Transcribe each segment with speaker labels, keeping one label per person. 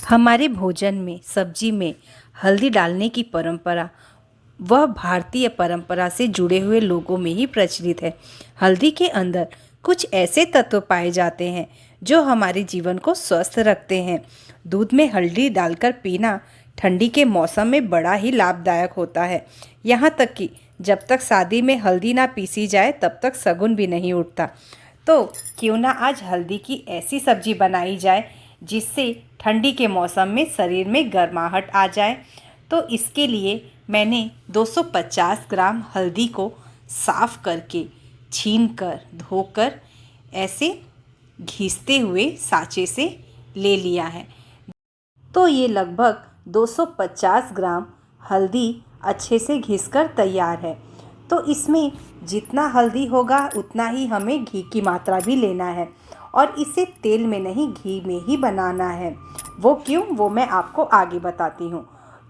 Speaker 1: हमारे भोजन में सब्जी में हल्दी डालने की परंपरा वह भारतीय परंपरा से जुड़े हुए लोगों में ही प्रचलित है। हल्दी के अंदर कुछ ऐसे तत्व पाए जाते हैं जो हमारे जीवन को स्वस्थ रखते हैं। दूध में हल्दी डालकर पीना ठंडी के मौसम में बड़ा ही लाभदायक होता है। यहाँ तक कि जब तक शादी में हल्दी ना पीसी जाए तब तक शगुन भी नहीं उठता। तो क्यों ना आज हल्दी की ऐसी सब्जी बनाई जाए जिससे ठंडी के मौसम में शरीर में गर्माहट आ जाए। तो इसके लिए मैंने 250 ग्राम हल्दी को साफ़ करके छीलकर धोकर ऐसे घिसते हुए साँचे से ले लिया है। तो ये लगभग 250 ग्राम हल्दी अच्छे से घिसकर तैयार है। तो इसमें जितना हल्दी होगा उतना ही हमें घी की मात्रा भी लेना है और इसे तेल में नहीं घी में ही बनाना है। वो क्यों, वो मैं आपको आगे बताती हूँ।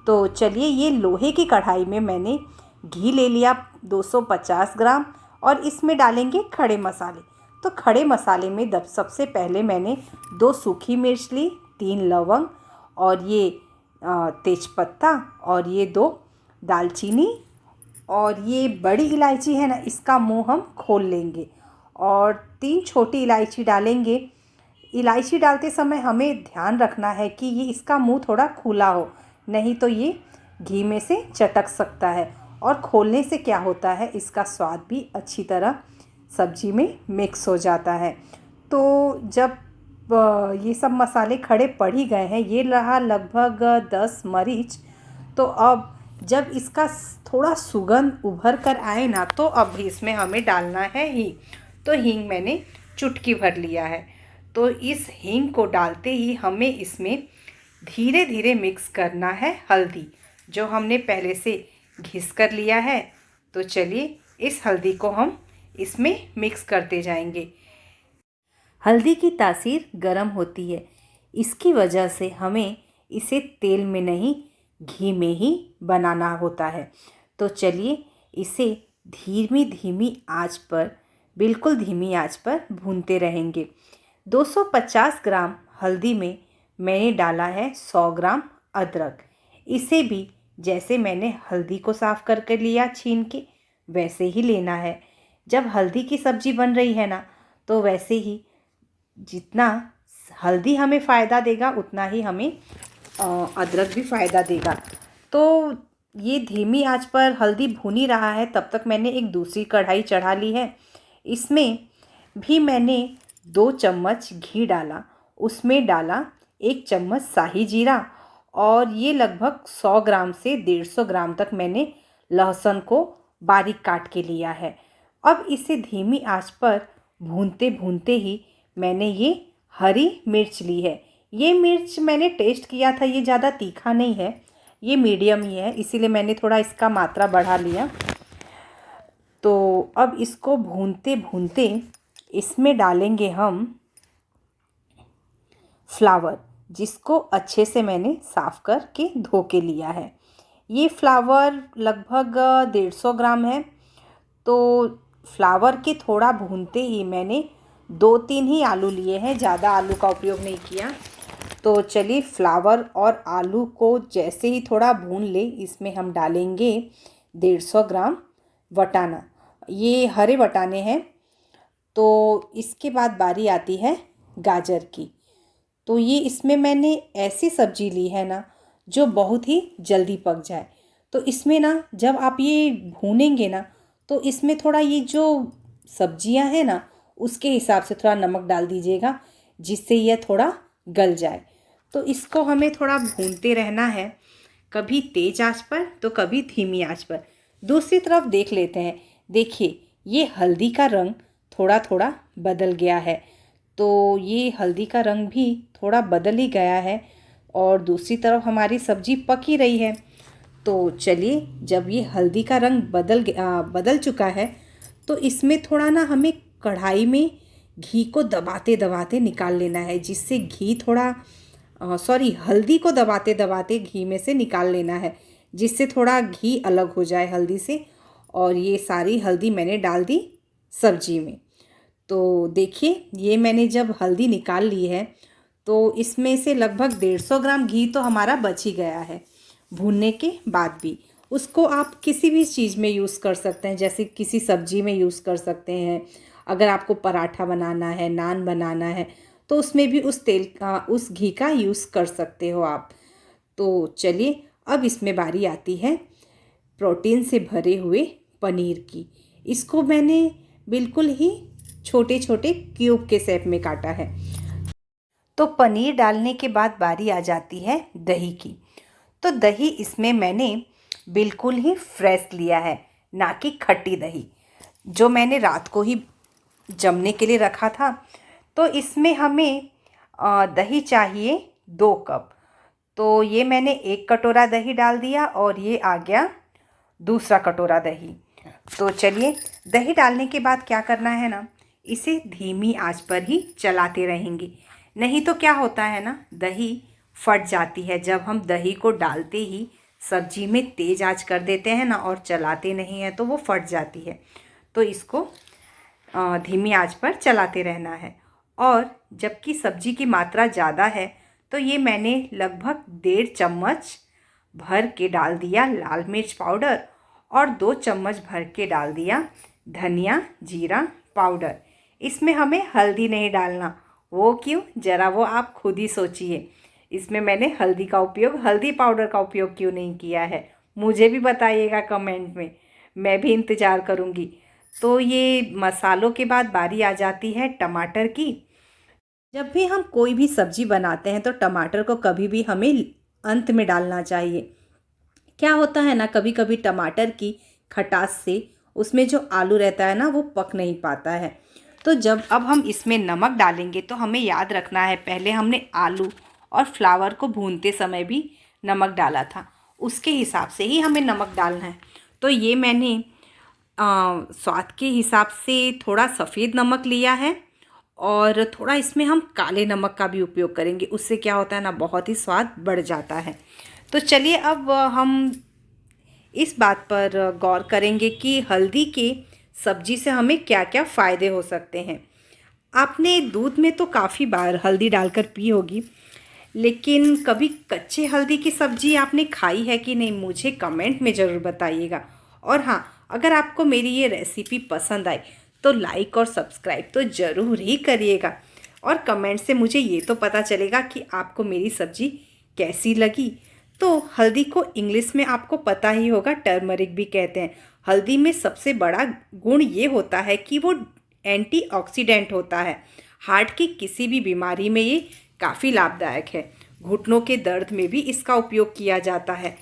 Speaker 1: तो चलिए, ये लोहे की कढ़ाई में मैंने घी ले लिया 250 ग्राम और इसमें डालेंगे खड़े मसाले। तो खड़े मसाले में सबसे पहले मैंने 2 सूखी मिर्च ली, 3 लौंग और ये तेजपत्ता और ये 2 दालचीनी और ये बड़ी इलायची है ना, इसका मुंह हम खोल लेंगे और 3 छोटी इलायची डालेंगे। इलायची डालते समय हमें ध्यान रखना है कि ये इसका मुंह थोड़ा खुला हो, नहीं तो ये घी में से चटक सकता है और खोलने से क्या होता है, इसका स्वाद भी अच्छी तरह सब्जी में मिक्स हो जाता है। तो जब ये सब मसाले खड़े पड़ ही गए हैं, ये रहा लगभग 10 मरीच। तो अब जब इसका थोड़ा सुगंध उभर कर आए ना, तो अब इसमें हमें डालना है हींग। तो हींग मैंने चुटकी भर लिया है। तो इस हींग को डालते ही हमें इसमें धीरे धीरे मिक्स करना है हल्दी, जो हमने पहले से घिस कर लिया है। तो चलिए, इस हल्दी को हम इसमें मिक्स करते जाएंगे। हल्दी की तासीर गर्म होती है, इसकी वजह से हमें इसे तेल में नहीं घी में ही बनाना होता है। तो चलिए, इसे धीमी धीमी आंच पर, बिल्कुल धीमी आंच पर भूनते रहेंगे। 250 ग्राम हल्दी में मैंने डाला है 100 ग्राम अदरक। इसे भी जैसे मैंने हल्दी को साफ़ करके लिया छीन के, वैसे ही लेना है। जब हल्दी की सब्ज़ी बन रही है ना, तो वैसे ही जितना हल्दी हमें फ़ायदा देगा उतना ही हमें अदरक भी फ़ायदा देगा। तो ये धीमी आंच पर हल्दी भून ही रहा है, तब तक मैंने एक दूसरी कढ़ाई चढ़ा ली है। इसमें भी मैंने 2 चम्मच घी डाला, उसमें डाला 1 चम्मच शाही जीरा और ये लगभग 100 ग्राम से 150 ग्राम तक मैंने लहसुन को बारीक काट के लिया है। अब इसे धीमी आंच पर भूनते भूनते ही मैंने ये हरी मिर्च ली है। ये मिर्च मैंने टेस्ट किया था, ये ज़्यादा तीखा नहीं है, ये मीडियम ही है, इसीलिए मैंने थोड़ा इसका मात्रा बढ़ा लिया। तो अब इसको भूनते भूनते इसमें डालेंगे हम फ्लावर, जिसको अच्छे से मैंने साफ़ करके धो के लिया है। ये फ्लावर लगभग 150 ग्राम है। तो फ्लावर के थोड़ा भूनते ही मैंने 2-3 ही आलू लिए हैं, ज़्यादा आलू का उपयोग नहीं किया। तो चलिए, फ्लावर और आलू को जैसे ही थोड़ा भून ले, इसमें हम डालेंगे 150 ग्राम वटाना। ये हरे वटाने हैं। तो इसके बाद बारी आती है गाजर की। तो ये इसमें मैंने ऐसी सब्जी ली है ना, जो बहुत ही जल्दी पक जाए। तो इसमें ना, जब आप ये भूनेंगे ना, तो इसमें थोड़ा ये जो सब्जियां हैं ना, उसके हिसाब से थोड़ा नमक डाल दीजिएगा, जिससे यह थोड़ा गल जाए। तो इसको हमें थोड़ा भूनते रहना है, कभी तेज़ आंच पर तो कभी धीमी आंच पर। दूसरी तरफ देख लेते हैं। देखिए, ये हल्दी का रंग थोड़ा थोड़ा बदल गया है। तो ये हल्दी का रंग भी थोड़ा बदल ही गया है और दूसरी तरफ हमारी सब्ज़ी पक ही रही है। तो चलिए, जब ये हल्दी का रंग बदल चुका है, तो इसमें थोड़ा ना हमें कढ़ाई में घी को दबाते दबाते निकाल लेना है, जिससे घी थोड़ा हल्दी को दबाते दबाते घी में से निकाल लेना है, जिससे थोड़ा घी अलग हो जाए हल्दी से। और ये सारी हल्दी मैंने डाल दी सब्जी में। तो देखिए, ये मैंने जब हल्दी निकाल ली है, तो इसमें से लगभग 150 ग्राम घी तो हमारा बच ही गया है भूनने के बाद भी। उसको आप किसी भी चीज़ में यूज़ कर सकते हैं, जैसे किसी सब्जी में यूज़ कर सकते हैं। अगर आपको पराठा बनाना है, नान बनाना है, तो उसमें भी उस तेल का, उस घी का यूज़ कर सकते हो आप। तो चलिए अब इसमें बारी आती है प्रोटीन से भरे हुए पनीर की। इसको मैंने बिल्कुल ही छोटे छोटे क्यूब के शेप में काटा है। तो पनीर डालने के बाद बारी आ जाती है दही की। तो दही इसमें मैंने बिल्कुल ही फ्रेश लिया है, ना कि खट्टी दही, जो मैंने रात को ही जमने के लिए रखा था। तो इसमें हमें दही चाहिए 2 कप। तो ये मैंने 1 कटोरा दही डाल दिया और ये आ गया दूसरा कटोरा दही। तो चलिए दही डालने के बाद क्या करना है ना, इसे धीमी आंच पर ही चलाते रहेंगे। नहीं तो क्या होता है ना, दही फट जाती है। जब हम दही को डालते ही सब्जी में तेज़ आंच कर देते हैं ना और चलाते नहीं हैं तो वो फट जाती है। तो इसको धीमी आंच पर चलाते रहना है। और जबकि सब्जी की मात्रा ज़्यादा है तो ये मैंने लगभग 1.5 चम्मच भर के डाल दिया लाल मिर्च पाउडर और 2 चम्मच भर के डाल दिया धनिया जीरा पाउडर। इसमें हमें हल्दी नहीं डालना। वो क्यों, ज़रा वो आप खुद ही सोचिए। इसमें मैंने हल्दी पाउडर का उपयोग क्यों नहीं किया है, मुझे भी बताइएगा कमेंट में, मैं भी इंतज़ार करूँगी। तो ये मसालों के बाद बारी आ जाती है टमाटर की। जब भी हम कोई भी सब्ज़ी बनाते हैं तो टमाटर को कभी भी हमें अंत में डालना चाहिए। क्या होता है ना, कभी कभी टमाटर की खटास से उसमें जो आलू रहता है ना वो पक नहीं पाता है। तो जब अब हम इसमें नमक डालेंगे तो हमें याद रखना है, पहले हमने आलू और फ्लावर को भूनते समय भी नमक डाला था, उसके हिसाब से ही हमें नमक डालना है। तो ये मैंने स्वाद के हिसाब से थोड़ा सफ़ेद नमक लिया है और थोड़ा इसमें हम काले नमक का भी उपयोग करेंगे। उससे क्या होता है ना, बहुत ही स्वाद बढ़ जाता है। तो चलिए अब हम इस बात पर गौर करेंगे कि हल्दी के सब्जी से हमें क्या क्या फ़ायदे हो सकते हैं। आपने दूध में तो काफ़ी बार हल्दी डालकर पी होगी, लेकिन कभी कच्चे हल्दी की सब्ज़ी आपने खाई है कि नहीं, मुझे कमेंट में ज़रूर बताइएगा। और हाँ, अगर आपको मेरी ये रेसिपी पसंद आई तो लाइक और सब्सक्राइब तो ज़रूर ही करिएगा। और कमेंट से मुझे ये तो पता चलेगा कि आपको मेरी सब्ज़ी कैसी लगी। तो हल्दी को इंग्लिश में आपको पता ही होगा, टर्मरिक भी कहते हैं। हल्दी में सबसे बड़ा गुण ये होता है कि वो एंटीऑक्सीडेंट होता है। हार्ट की किसी भी बीमारी में ये काफ़ी लाभदायक है। घुटनों के दर्द में भी इसका उपयोग किया जाता है।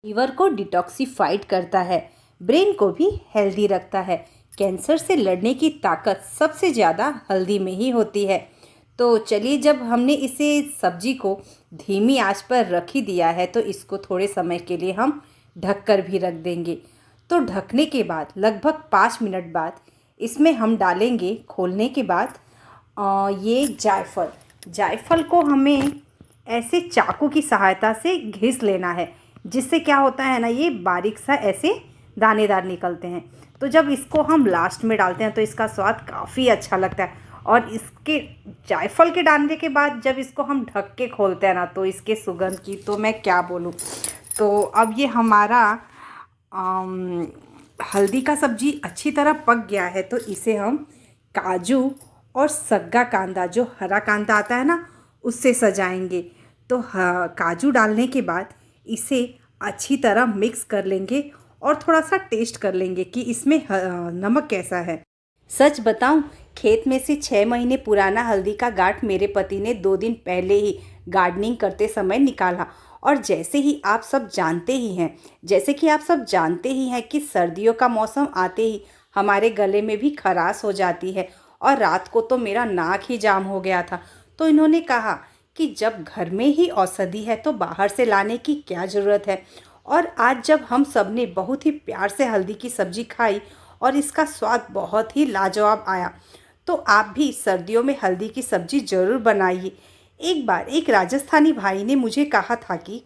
Speaker 1: लीवर को डिटॉक्सिफाइड करता है, ब्रेन को भी हेल्दी रखता है। कैंसर से लड़ने की ताकत सबसे ज़्यादा हल्दी में ही होती है। तो चलिए, जब हमने इसे सब्जी को धीमी आंच पर रख ही दिया है तो इसको थोड़े समय के लिए हम ढककर भी रख देंगे। तो ढकने के बाद लगभग 5 मिनट बाद इसमें हम डालेंगे, खोलने के बाद ये जायफल को हमें ऐसे चाकू की सहायता से घिस लेना है, जिससे क्या होता है ना, ये बारीक सा ऐसे दानेदार निकलते हैं। तो जब इसको हम लास्ट में डालते हैं तो इसका स्वाद काफ़ी अच्छा लगता है। और इसके जायफल के डालने के बाद जब इसको हम ढक के खोलते हैं ना तो इसके सुगंध की तो मैं क्या बोलूँ। तो अब ये हमारा हल्दी का सब्जी अच्छी तरह पक गया है। तो इसे हम काजू और सग्गा कांदा, जो हरा कांदा आता है ना, उससे सजाएंगे। तो काजू डालने के बाद इसे अच्छी तरह मिक्स कर लेंगे और थोड़ा सा टेस्ट कर लेंगे कि इसमें नमक कैसा है। सच बताऊं, खेत में से 6 महीने पुराना हल्दी का गांठ मेरे पति ने 2 दिन पहले ही गार्डनिंग करते समय निकाला। और जैसे कि आप सब जानते ही हैं कि सर्दियों का मौसम आते ही हमारे गले में भी खराश हो जाती है और रात को तो मेरा नाक ही जाम हो गया था। तो इन्होंने कहा कि जब घर में ही औषधि है तो बाहर से लाने की क्या ज़रूरत है। और आज जब हम सब ने बहुत ही प्यार से हल्दी की सब्ज़ी खाई और इसका स्वाद बहुत ही लाजवाब आया, तो आप भी सर्दियों में हल्दी की सब्ज़ी ज़रूर बनाइए। एक बार एक राजस्थानी भाई ने मुझे कहा था कि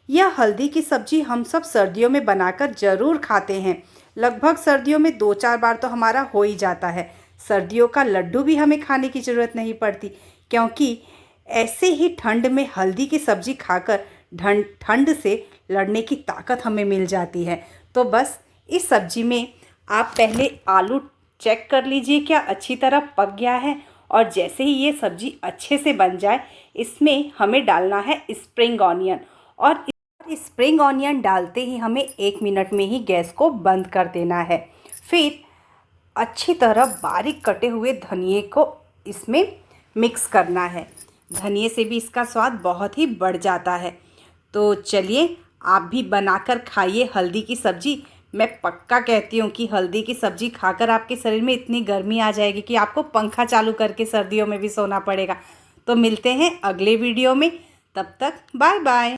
Speaker 1: यह हल्दी की सब्ज़ी हम सब सर्दियों में बनाकर ज़रूर खाते हैं। लगभग सर्दियों में 2-4 बार तो हमारा हो ही जाता है। सर्दियों का लड्डू भी हमें खाने की ज़रूरत नहीं पड़ती, क्योंकि ऐसे ही ठंड में हल्दी की सब्ज़ी खाकर ठंड से लड़ने की ताकत हमें मिल जाती है। तो बस इस सब्ज़ी में आप पहले आलू चेक कर लीजिए क्या अच्छी तरह पक गया है, और जैसे ही ये सब्ज़ी अच्छे से बन जाए इसमें हमें डालना है स्प्रिंग ऑनियन, और स्प्रिंग ऑनियन डालते ही हमें 1 मिनट में ही गैस को बंद कर देना है। फिर अच्छी तरह बारीक कटे हुए धनिए को इसमें मिक्स करना है। धनिए से भी इसका स्वाद बहुत ही बढ़ जाता है। तो चलिए आप भी बनाकर खाइए हल्दी की सब्ज़ी। मैं पक्का कहती हूँ कि हल्दी की सब्ज़ी खाकर आपके शरीर में इतनी गर्मी आ जाएगी कि आपको पंखा चालू करके सर्दियों में भी सोना पड़ेगा। तो मिलते हैं अगले वीडियो में, तब तक बाय बाय।